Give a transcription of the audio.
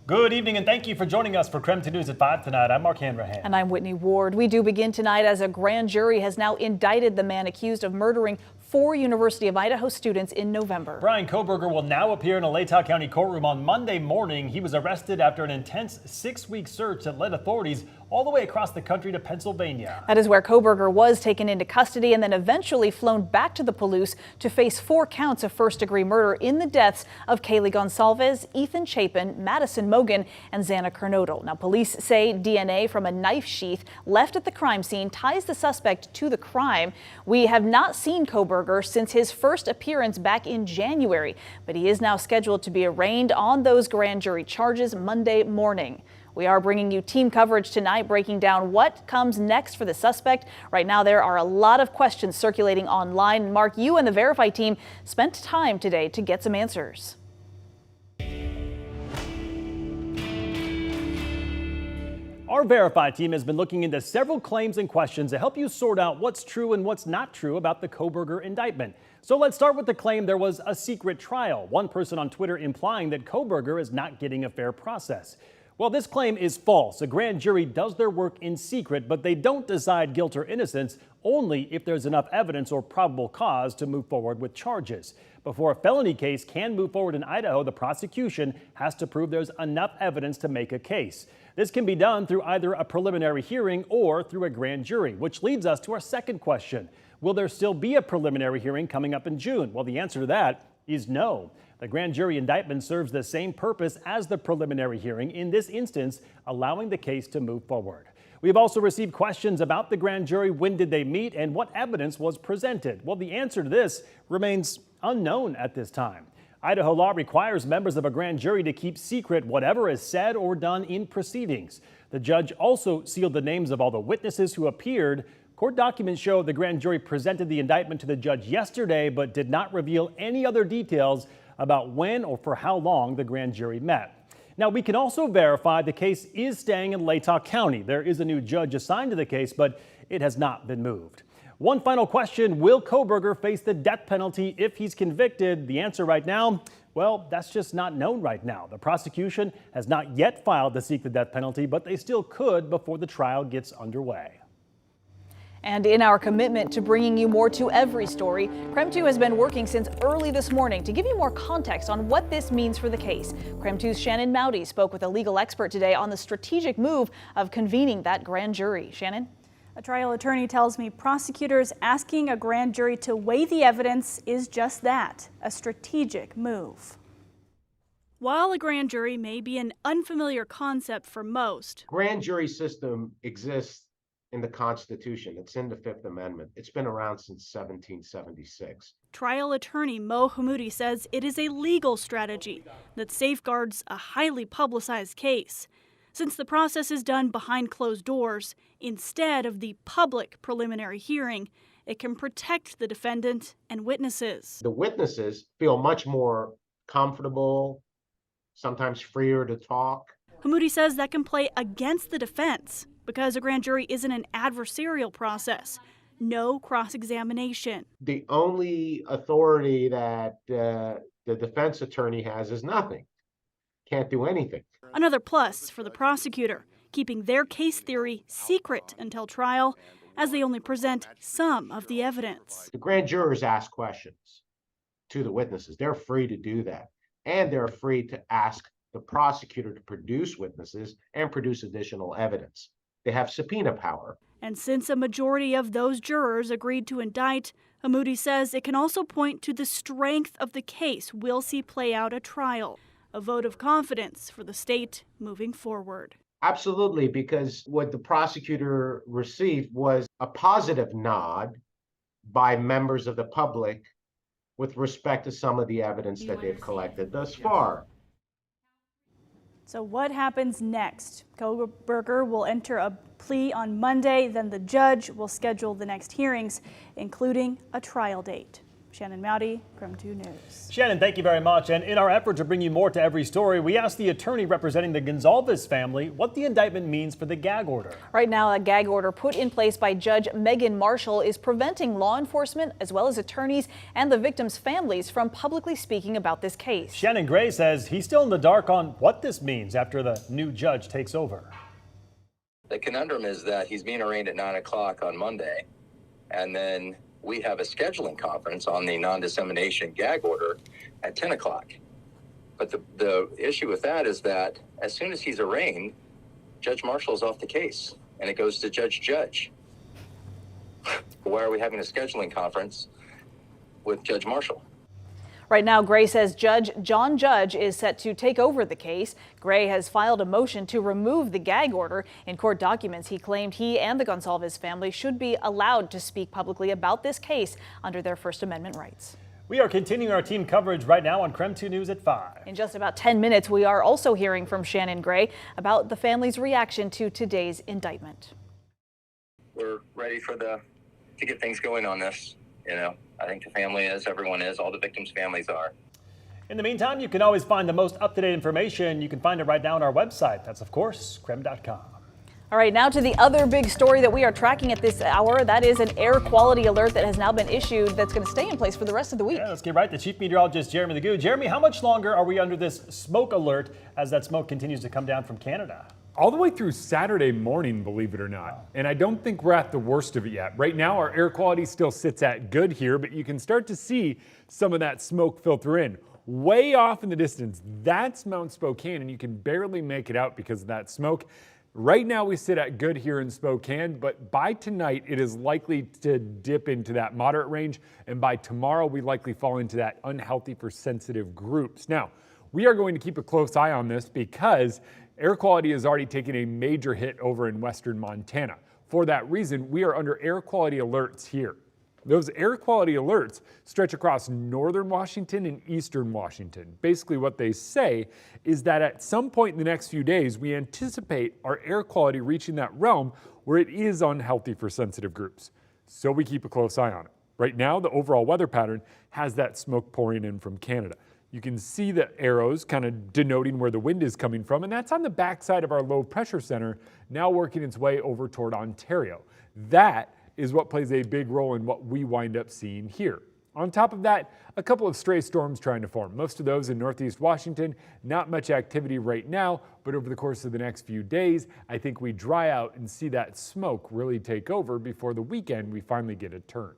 Good evening and thank you for joining us for KREM 2 News at 5 tonight. I'm Mark Hanrahan. And I'm Whitney Ward. We do begin tonight as a grand jury has now indicted the man accused of murdering 4 University of Idaho students in November. Brian Kohberger will now appear in a Latah County courtroom on Monday morning. He was arrested after an intense 6-week search that led authorities all the way across the country to Pennsylvania. That is where Kohberger was taken into custody and then eventually flown back to the Palouse to face 4 counts of first-degree murder in the deaths of Kaylee Gonsalves, Ethan Chapin, Madison Mogan, and Xana Kernodle. Now, police say DNA from a knife sheath left at the crime scene ties the suspect to the crime. We have not seen Kohberger since his first appearance back in January, but he is now scheduled to be arraigned on those grand jury charges Monday morning. We are bringing you team coverage tonight, breaking down what comes next for the suspect. Right now, there are a lot of questions circulating online. Mark, you and the Verify team spent time today to get some answers. Our Verify team has been looking into several claims and questions to help you sort out what's true and what's not true about the Kohberger indictment. So let's start with the claim there was a secret trial. One person on Twitter implying that Kohberger is not getting a fair process. Well, this claim is false. A grand jury does their work in secret, but they don't decide guilt or innocence only if there's enough evidence or probable cause to move forward with charges. Before a felony case can move forward in Idaho, the prosecution has to prove there's enough evidence to make a case. This can be done through either a preliminary hearing or through a grand jury, which leads us to our second question. Will there still be a preliminary hearing coming up in June? Well, the answer to that is no. The grand jury indictment serves the same purpose as the preliminary hearing, in this instance, allowing the case to move forward. We've also received questions about the grand jury. When did they meet and what evidence was presented? Well, the answer to this remains unknown at this time. Idaho law requires members of a grand jury to keep secret whatever is said or done in proceedings. The judge also sealed the names of all the witnesses who appeared. Court documents show the grand jury presented the indictment to the judge yesterday, but did not reveal any other details about when or for how long the grand jury met. Now, we can also verify the case is staying in Latah County. There is a new judge assigned to the case, but it has not been moved. One final question, will Kohberger face the death penalty if he's convicted? The answer right now, well, that's just not known right now. The prosecution has not yet filed to seek the death penalty, but they still could before the trial gets underway. And in our commitment to bringing you more to every story, KREM 2 has been working since early this morning to give you more context on what this means for the case. KREM 2's Shannon Mowdy spoke with a legal expert today on the strategic move of convening that grand jury. Shannon? A trial attorney tells me prosecutors asking a grand jury to weigh the evidence is just that, a strategic move. While a grand jury may be an unfamiliar concept for most, grand jury system exists in the Constitution. It's in the Fifth Amendment. It's been around since 1776. Trial attorney Mo Hammoudi says it is a legal strategy that safeguards a highly publicized case. Since the process is done behind closed doors, instead of the public preliminary hearing, it can protect the defendant and witnesses. The witnesses feel much more comfortable, sometimes freer to talk. Hammoudi says that can play against the defense because a grand jury isn't an adversarial process. No cross-examination. The only authority that the defense attorney has is nothing. Can't do anything. Another plus for the prosecutor, keeping their case theory secret until trial, as they only present some of the evidence. The grand jurors ask questions to the witnesses. They're free to do that. And they're free to ask the prosecutor to produce witnesses and produce additional evidence. They have subpoena power. And since a majority of those jurors agreed to indict, Hammoudi says it can also point to the strength of the case we'll see play out at trial, a vote of confidence for the state moving forward. Absolutely, because what the prosecutor received was a positive nod by members of the public with respect to some of the evidence that they've collected thus far. So what happens next? Kohberger will enter a plea on Monday, then the judge will schedule the next hearings, including a trial date. Shannon Mowdy, KREM 2 News. Shannon, thank you very much. And in our effort to bring you more to every story, we asked the attorney representing the Gonsalves family what the indictment means for the gag order. Right now, a gag order put in place by Judge Megan Marshall is preventing law enforcement, as well as attorneys and the victims' families, from publicly speaking about this case. Shannon Gray says he's still in the dark on what this means after the new judge takes over. The conundrum is that he's being arraigned at 9 o'clock on Monday, and then we have a scheduling conference on the non-dissemination gag order at 10 o'clock. But the issue with that is that as soon as he's arraigned, Judge Marshall is off the case, and it goes to Judge. Why are we having a scheduling conference with Judge Marshall? Right now, Gray says Judge John Judge is set to take over the case. Gray has filed a motion to remove the gag order. In court documents, he claimed he and the Gonsalves family should be allowed to speak publicly about this case under their First Amendment rights. We are continuing our team coverage right now on KREM 2 News at 5. In just about 10 minutes, we are also hearing from Shannon Gray about the family's reaction to today's indictment. We're ready to get things going on this. I think the family is, everyone is, all the victims' families are. In the meantime, you can always find the most up-to-date information. You can find it right now on our website. That's, of course, KREM.com. All right, now to the other big story that we are tracking at this hour. That is an air quality alert that has now been issued that's going to stay in place for the rest of the week. Yeah, let's get right to Chief Meteorologist Jeremy Legoo. Jeremy, how much longer are we under this smoke alert as that smoke continues to come down from Canada? All the way through Saturday morning, believe it or not. And I don't think we're at the worst of it yet. Right now, our air quality still sits at good here, but you can start to see some of that smoke filter in. Way off in the distance, that's Mount Spokane, and you can barely make it out because of that smoke. Right now, we sit at good here in Spokane, but by tonight, it is likely to dip into that moderate range, and by tomorrow, we likely fall into that unhealthy for sensitive groups. Now, we are going to keep a close eye on this because air quality has already taken a major hit over in western Montana. For that reason, we are under air quality alerts here. Those air quality alerts stretch across northern Washington and eastern Washington. Basically what they say is that at some point in the next few days, we anticipate our air quality reaching that realm where it is unhealthy for sensitive groups. So we keep a close eye on it. Right now, the overall weather pattern has that smoke pouring in from Canada. You can see the arrows kind of denoting where the wind is coming from, and that's on the backside of our low pressure center, now working its way over toward Ontario. That is what plays a big role in what we wind up seeing here. On top of that, a couple of stray storms trying to form. Most of those in northeast Washington, not much activity right now, but over the course of the next few days, I think we dry out and see that smoke really take over before the weekend we finally get a turn.